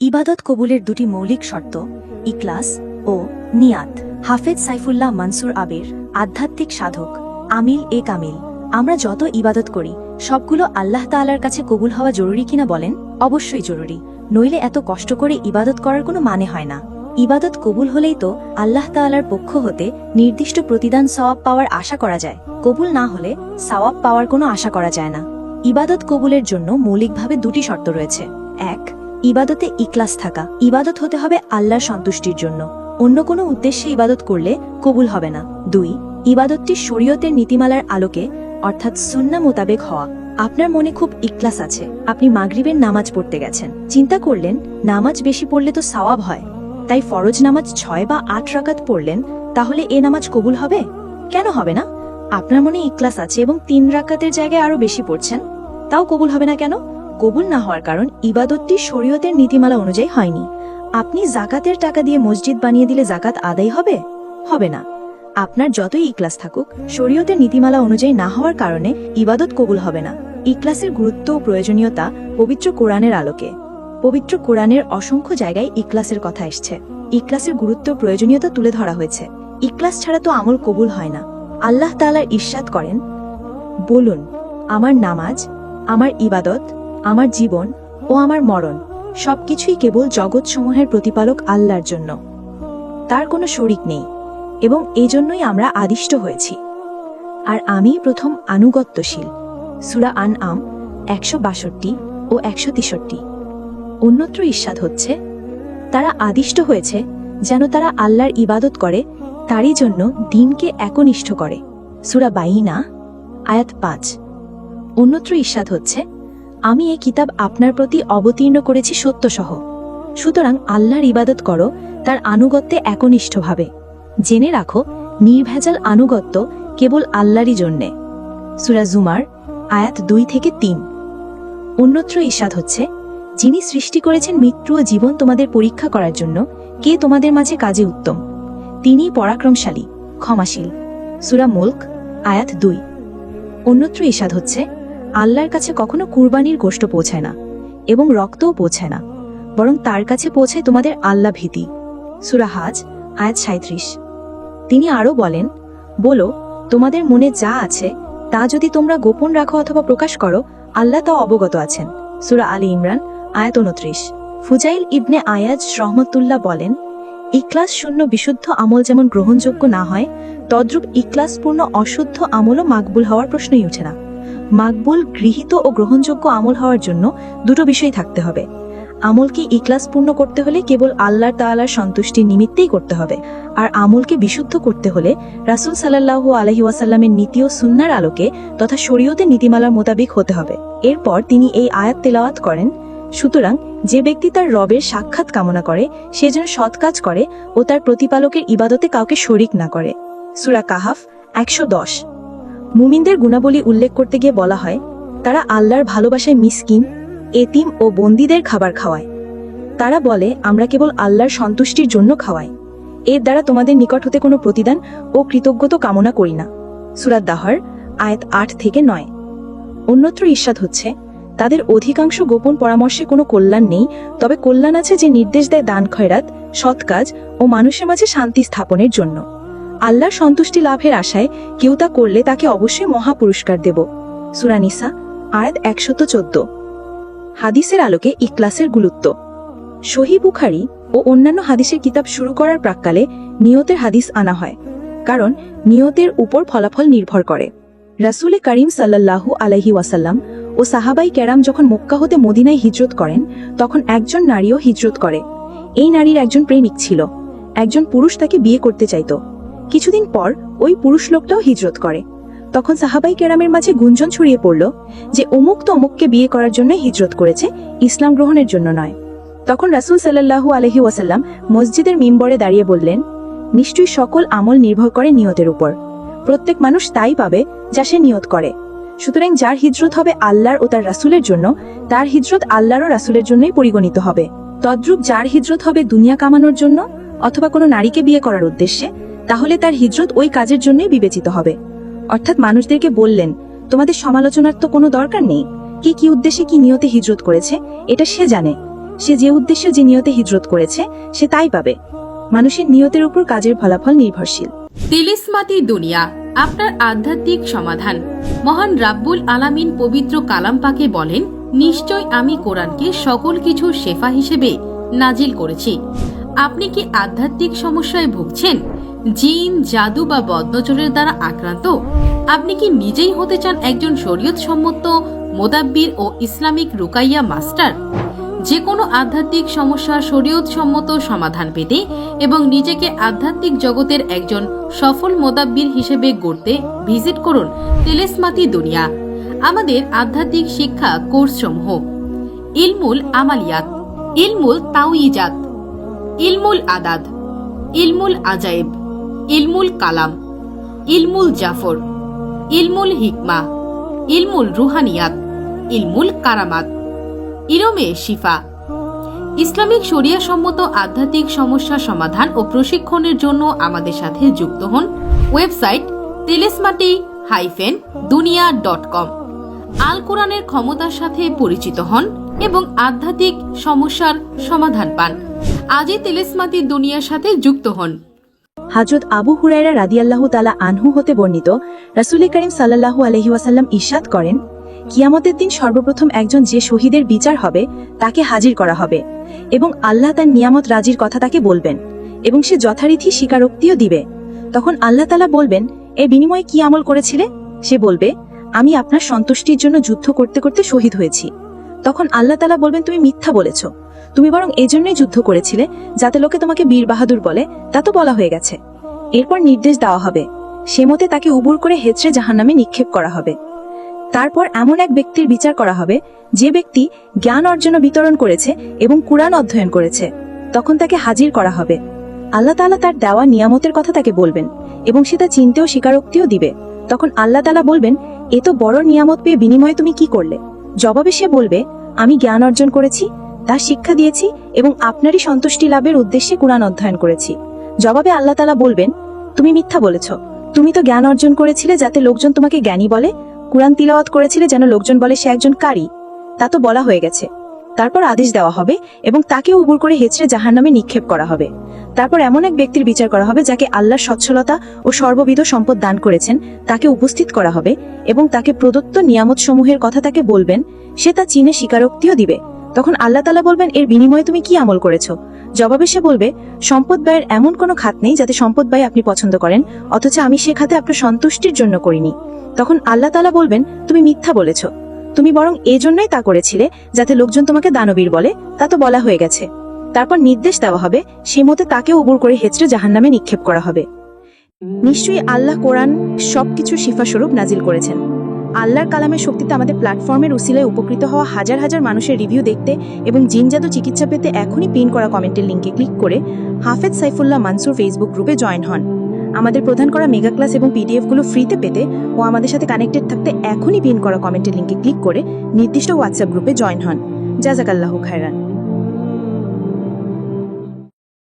ইবাদত কবুলের দুটি মৌলিক শর্ত ইখলাস ও নিয়াত। হাফেজ সাইফুল্লাহ মনসুর আবির, আধ্যাত্মিক সাধক। আমিল এ কামিল। আমরা যত ইবাদত করি সবগুলো আল্লাহ তাআলার কাছে কবুল হওয়া জরুরি কিনা বলেন? অবশ্যই জরুরি, নইলে এত কষ্ট করে ইবাদত করার কোনো মানে হয় না। ইবাদত কবুল হলেই তো আল্লাহ তাআলার পক্ষ হতে নির্দিষ্ট প্রতিদান সওয়াব পাওয়ার আশা করা যায়। কবুল না হলে সওয়াব পাওয়ার কোনো আশা করা যায় না। ইবাদত কবুলের জন্য মৌলিকভাবে দুটি শর্ত রয়েছে। এক, ইবাদতে ইখলাস থাকা। ইবাদত হতে হবে আল্লাহর সন্তুষ্টির জন্য, অন্য কোনো উদ্দেশ্যে ইবাদত করলে কবুল হবে না। দুই, ইবাদতটি শরীয়তের নীতিমালার আলোকে অর্থাৎ সুন্নাহ মোতাবেক হওয়া। আপনার মনে খুব ইখলাস আছে, আপনি মাগরিবের নামাজ পড়তে গেছেন, চিন্তা করলেন নামাজ বেশি পড়লে তো সওয়াব হয়, তাই ফরজ নামাজ 6 বা 8 রাকাত পড়লেন, তাহলে এ নামাজ কবুল হবে? কেন হবে না? আপনার মনে ইখলাস আছে এবং 3 রাকাতের জায়গায় আরো বেশি পড়ছেন, তাও কবুল হবে না কেন? কবুল না হওয়ার কারণ ইবাদতটি শরীয়তের নীতিমালা অনুযায়ী হয়নি। আপনি জাকাতের টাকা দিয়ে মসজিদ বানিয়ে দিলে জাকাত আদায় হবে? হবে না। আপনার যতই ইখলাস থাকুক, শরীয়তের নীতিমালা অনুযায়ী না হওয়ার কারণে ইবাদত কবুল হবে না। ইখলাসের গুরুত্ব ও প্রয়োজনীয়তা পবিত্র কোরআনের আলোকে। পবিত্র কোরআনের অসংখ্য জায়গায় ইখলাসের কথা এসছে। ইখলাসের গুরুত্ব ও প্রয়োজনীয়তা তুলে ধরা হয়েছে। ইখলাস ছাড়া তো আমল কবুল হয় না। আল্লাহ তাআলা ইরশাদ করেন, বলুন, আমার নামাজ, আমার ইবাদত, আমার জীবন ও আমার মরণ সবকিছুই কেবল জগৎসমূহের প্রতিপালক আল্লাহর জন্য, তার কোনো শরীক নেই, এবং এজন্যই আমরা আদিষ্ট হয়েছি, আর আমি প্রথম আনুগত্যশীল। সূরা আনআম 162 ও 163। অন্যত্র ইরশাদ হচ্ছে, তারা আদিষ্ট হয়েছে যেন তারা আল্লাহর ইবাদত করে, তারই জন্য দ্বীনকে একনিষ্ঠ করে। সূরা বাইনা আয়াত 5। অন্যত্র ইরশাদ হচ্ছে, আমি এই কিতাব আপনার প্রতি অবতীর্ণ করেছি সত্যসহ, সুতরাং আল্লাহর ইবাদত করো তার আনুগত্যে একনিষ্ঠভাবে। জেনে রাখো, নির্ভেজাল আনুগত্য কেবল আল্লাহরই জন্যে। সূরা জুমার আয়াত 2 থেকে 3। অন্যত্র ইরশাদ হচ্ছে, যিনি সৃষ্টি করেছেন মৃত্যু ও জীবন তোমাদের পরীক্ষা করার জন্য, কে তোমাদের মাঝে কাজে উত্তম, তিনি পরাক্রমশালী, ক্ষমাশীল। সূরা মুলক আয়াত 2। অন্যত্র ইরশাদ হচ্ছে, আল্লাহর কাছে কখনো কুরবানির গোশত পৌঁছায় না এবং রক্তও পৌঁছায় না, বরং তার কাছে পৌঁছায় তোমাদের আল্লাহ ভীতি। সূরা হাজ আয়াত 37। তিনি আরো বলেন, বলো, তোমাদের মনে যা আছে তা যদি তোমরা গোপন রাখো অথবা প্রকাশ করো, আল্লাহ তা অবগত আছেন। সূরা আলী ইমরান আয়াত 29। ফুজাইল ইবনে আয়াজ রহমতুল্লাহ বলেন, ইখলাস শূন্য বিশুদ্ধ আমল যেমন গ্রহণযোগ্য না হয়, তদ্রূপ ইখলাসপূর্ণ অশুদ্ধ আমলও মাকবুল হওয়ার প্রশ্নই উঠে না। মাকবুল, গৃহীত ও গ্রহণযোগ্য আমল হওয়ার জন্য দুটো বিষয় থাকতে হবে। আমলকে ইখলাসপূর্ণ করতে হলে কেবল আল্লাহ তাআলার সন্তুষ্টির নিমিত্তেই করতে হবে, আর আমলকে বিশুদ্ধ করতে হলে রাসূল সাল্লাল্লাহু আলাইহি ওয়াসাল্লামের নীতি ও সুন্নাহর আলোকে তথা শরীয়তের নীতিমালার মোতাবেক হতে হবে। এরপর তিনি এই আয়াত তেলাওয়াত করেন, সুতরাং যে ব্যক্তি তার রবের সাক্ষাৎ কামনা করে সে যেন সৎ কাজ করে ও তার প্রতিপালকের ইবাদতে কাউকে শরীক না করে। সূরা কাহাফ 110। মুমিনদের গুণাবলী উল্লেখ করতে গিয়ে বলা হয়, তারা আল্লাহর ভালোবাসায় মিসকিন, এতিম ও বন্দীদের খাবার খাওয়ায়। তারা বলে, আমরা কেবল আল্লাহর সন্তুষ্টির জন্য খাওয়াই, এর দ্বারা তোমাদের নিকট হতে কোনো প্রতিদান ও কৃতজ্ঞতা কামনা করি না। সূরা দাহর আয়াত 8 থেকে 9। অন্যত্র ইরশাদ হচ্ছে, তাদের অধিকাংশ গোপন পরামর্শে কোনো কল্যাণ নেই, তবে কল্যাণ আছে যে নির্দেশ দেয় দান খয়রাত, সৎ কাজ ও মানুষের মাঝে শান্তি স্থাপনের জন্য। আল্লাহর সন্তুষ্টি লাভের আশায় কেউ তা করলে তাকে অবশ্যই মহা পুরস্কার দেব। সূরা নিসা আয়াত 114। হাদিসের আলোকে ইখলাসের গুরুত্ব। সহিহ বুখারী ও অন্যান্য হাদিসের কিতাব শুরু করার প্রাক্কালে নিয়তের হাদিস আনা হয়, কারণ নিয়তের উপর ফলাফল নির্ভর করে। রাসূল করিম সাল্লাল্লাহু আলাইহি ওয়াসাল্লাম ও সাহাবাই কেরাম যখন মক্কা হতে মদিনায় হিজরত করেন, তখন একজন নারীও হিজরত করে। এই নারীর একজন প্রেমিক ছিল। একজন পুরুষ তাকে বিয়ে করতে চাইত। কিছুদিন পর ওই পুরুষ লোকটাও হিজরত করে। তখন সাহাবাই কেরামের মাঝে গুঞ্জন ছড়িয়ে পড়ল যে অমুক তো অমুককে বিয়ে করার জন্য হিজরত করেছে, ইসলাম গ্রহণের জন্য নয়। তখন রাসূল সাল্লাল্লাহু আলাইহি ওয়াসাল্লাম মসজিদের মিম্বরে দাঁড়িয়ে বললেন, নিশ্চয়ই সকল আমল নির্ভর করে নিয়তের উপর। প্রত্যেক মানুষ তাই পাবে যা সে নিয়ত করে। সুতরাং যার হিজরত হবে আল্লাহর ও তার রাসূলের জন্য, তার হিজরত আল্লাহর ও রাসূলের জন্যই পরিগণিত হবে। তদ্রূপ যার হিজরত হবে দুনিয়া কামানোর জন্য অথবা কোনো নারীকে বিয়ে করার উদ্দেশ্যে, তাহলে তার হিজরত ওই কাজের জন্যই বিবেচিত হবে। অর্থাৎ মানুষদেরকে বললেন, তোমাদের সমালোচনার তো কোনো দরকার নেই, কে কি উদ্দেশ্যে কি নিয়তে হিজরত করেছে এটা সে জানে, সে যে উদ্দেশ্যে যে নিয়তে হিজরত করেছে সে তাই পাবে। মানুষের নিয়তের উপর কাজের ফলাফল নির্ভরশীল। তিলিসমাতি দুনিয়া, আপনার আধ্যাত্মিক সমাধান। মহান রাব্বুল আলামিন পবিত্র কালাম পাকে বলেন, নিশ্চয় আমি কোরআনকে সকল কিছুর শেফা হিসেবে নাজিল করেছি। আপনি কি আধ্যাত্মিক সমস্যায় ভুগছেন? জিন, জাদু বা বদনজরের দ্বারা আক্রান্ত? আপনি কি নিজেই হতে চান একজন শরীয়ত সম্মত মোদাব্বির ও ইসলামিক রুকাইয়া মাস্টার? যে কোনো আধ্যাত্মিক সমস্যার শরীয়ত সম্মত সমাধান পেতে এবং নিজেকে আধ্যাত্মিক জগতের একজন সফল মোদাব্বির হিসেবে গড়তে ভিজিট করুন তিলিসমাতি দুনিয়া। আমাদের আধ্যাত্মিক শিক্ষা কোর্সসমূহ: ইলমুল আমালিয়াত, ইলমুল তাওয়িজাত, ইলমুল আদাদ, ইলমুল আজাইব, ইলমুল কালাম, ইলমুল জাফর, ইলমুল হিকমা, ইলমুল রুহানিয়াত, ইলমুল কারামাত, ইলমে শিফা। ইসলামিক শরিয়া সম্মত আধ্যাত্মিক সমস্যা সমাধান ও প্রশিক্ষণের জন্য আমাদের সাথে যুক্ত হন। Website tilismati-dunia.com। আল কোরআনের ক্ষমতার সাথে পরিচিত হন এবং আধ্যাত্মিক সমস্যার সমাধান পান। আজই তিলিসমাতি দুনিয়ার সাথে যুক্ত হন। হযরত আবু হুরায়রা রাদিয়াল্লাহু তাআলা আনহু হতে বর্ণিত, রাসূল করিম সাল্লাল্লাহু আলাইহি ওয়াসাল্লাম ইরশাদ করেন, কিয়ামতের দিন সর্বপ্রথম একজন যে শহীদের বিচার হবে তাকে হাজির করা হবে এবং আল্লাহ তার নিয়ামত রাজির কথা তাকে বলবেন এবং সে যথারীতি স্বীকারোক্তিও দিবে। তখন আল্লাহ তাআলা বলবেন, এর বিনিময়ে কি আমল করেছিলে? সে বলবে, আমি আপনার সন্তুষ্টির জন্য যুদ্ধ করতে করতে শহীদ হয়েছি। তখন আল্লাহ তাআলা বলবেন, তুমি মিথ্যা বলেছ, তুমি বরং এজন্যই যুদ্ধ করেছিলে যাতে লোকে তোমাকে বীর বাহাদুর বলে, তা তো বলা হয়ে গেছে। এরপর নির্দেশ দেওয়া হবে, সে মতে তাকে উবুর করে হেঁচড়ে জাহান্নামে নিক্ষেপ করা হবে। তারপর এমন এক ব্যক্তির বিচার করা হবে যে ব্যক্তি জ্ঞান অর্জন ও বিতরণ করেছে এবং কুরআন অধ্যয়ন করেছে। তখন তাকে হাজির করা হবে। আল্লাহ তাআলা তার দেওয়া নিয়ামতের কথা তাকে বলবেন এবং সে তা চিনতেও স্বীকারোক্তিও দিবে। তখন আল্লাহ তাআলা বলবেন, এ তো বড় নিয়ামত পেয়ে বিনিময়ে তুমি কি করলে? জবাবে সে বলবে, আমি জ্ঞান অর্জন করেছি, তা শিক্ষা দিয়েছি এবং আপনারই সন্তুষ্টি লাভের উদ্দেশ্যে কুরআন অধ্যয়ন করেছি। জবাবে আল্লাহ তাআলা বলবেন, তুমি মিথ্যা বলেছ, তুমি তো জ্ঞান অর্জন করেছিলে যাতে লোকজন তোমাকে জ্ঞানী বলে, কুরআন তিলাওয়াত করেছিলে যেন লোকজন বলে সে একজন কারি, তা তো বলা হয়ে গেছে। তারপর আদেশ দেওয়া হবে এবং তাকে উবুর করে হেঁচড়ে জাহান্নামে নিক্ষেপ করা হবে। তারপর এমন এক ব্যক্তির বিচার করা হবে যাকে আল্লাহর সচ্ছলতা ও সর্ববিধ সম্পদ দান করেছেন, তাকে উপস্থিত করা হবে এবং তাকে প্রদত্ত নিয়ামত সমূহের কথা তাকে বলবেন, সে তা চিনে স্বীকারোক্তিও দিবে। তখন আল্লাহ তাআলা বলবেন, এর বিনিময়ে তুমি কি আমল করেছো? জবাবে সে বলবে, সম্পদ ব্যয়ের এমন কোনো খাত নেই যাতে সম্পদ ব্যয় আপনি পছন্দ করেন, অথচ আমি সে খাতে আপনার সন্তুষ্টির জন্য করিনি। তখন আল্লাহ তাআলা বলবেন, তুমি মিথ্যা বলেছ, তুমি বরং এজন্যই তা করেছিলে যাতে লোকজন তোমাকে দানবীর বলে, তা তো বলা হয়ে গেছে। তারপর নির্দেশ দেওয়া হবে, সে মতে তাকে উবুর করে হেঁচড়ে জাহান্নামে নিক্ষেপ করা হবে। নিশ্চয়ই আল্লাহ কোরআন সবকিছু শিফা স্বরূপ নাজিল করেছেন। আল্লাহর কালামের শক্তিতে আমাদের প্ল্যাটফর্মের উসিলায় উপকৃত হওয়া হাজার হাজার মানুষের রিভিউ দেখতে এবং জিন জাদু চিকিৎসা পেতে এখনই পিন করা কমেন্টের লিঙ্কে ক্লিক করে হাফেজ সাইফুল্লাহ মানসুর ফেসবুক গ্রুপে জয়েন হন। আমাদের প্রদান করা মেগা ক্লাস এবং পিডিএফগুলো ফ্রিতে পেতে ও আমাদের সাথে কানেক্টেড থাকতে এখনই পিন করা কমেন্টের লিঙ্কে ক্লিক করে নির্দিষ্ট হোয়াটসঅ্যাপ গ্রুপে জয়েন হন। জাযাকাল্লাহু খায়রান।